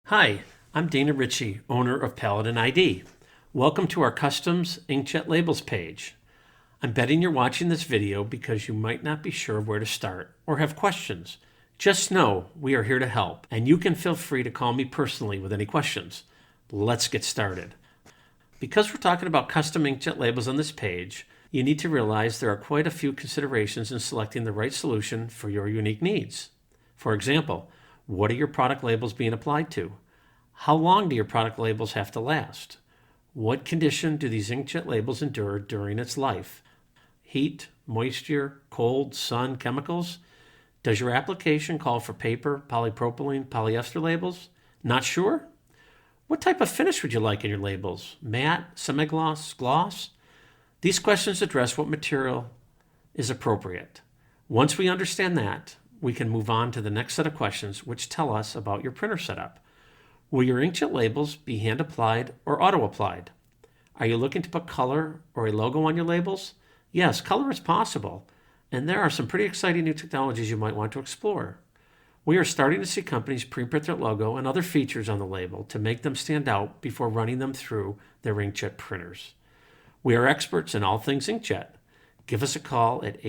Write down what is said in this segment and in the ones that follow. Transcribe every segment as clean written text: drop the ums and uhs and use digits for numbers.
Hi, I'm Dana Ritchie, owner of Paladin ID. Welcome to our Customs Inkjet Labels page. I'm betting you're watching this video because you might not be sure where to start or have questions. Just know we are here to help, and you can feel free to call me personally with any questions. Let's get started. Because we're talking about custom inkjet labels on this page, you need to realize there are quite a few considerations in selecting the right solution for your unique needs. For example, what are your product labels being applied to? How long do your product labels have to last? What condition do these inkjet labels endure during its life? Heat, moisture, cold, sun, chemicals? Does your application call for paper, polypropylene, polyester labels? Not sure? What type of finish would you like in your labels? Matte, semi-gloss, gloss? These questions address what material is appropriate. Once we understand that, we can move on to the next set of questions which tell us about your printer setup. Will your inkjet labels be hand-applied or auto-applied? Are you looking to put color or a logo on your labels? Yes, color is possible, and there are some pretty exciting new technologies you might want to explore. We are starting to see companies pre-print their logo and other features on the label to make them stand out before running them through their inkjet printers. We are experts in all things inkjet. Give us a call at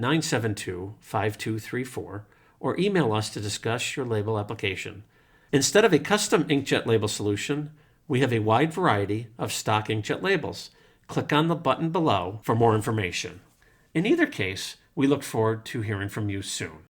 888-972-5234 or email us to discuss your label application. Instead of a custom inkjet label solution, we have a wide variety of stock inkjet labels. Click on the button below for more information. In either case, we look forward to hearing from you soon.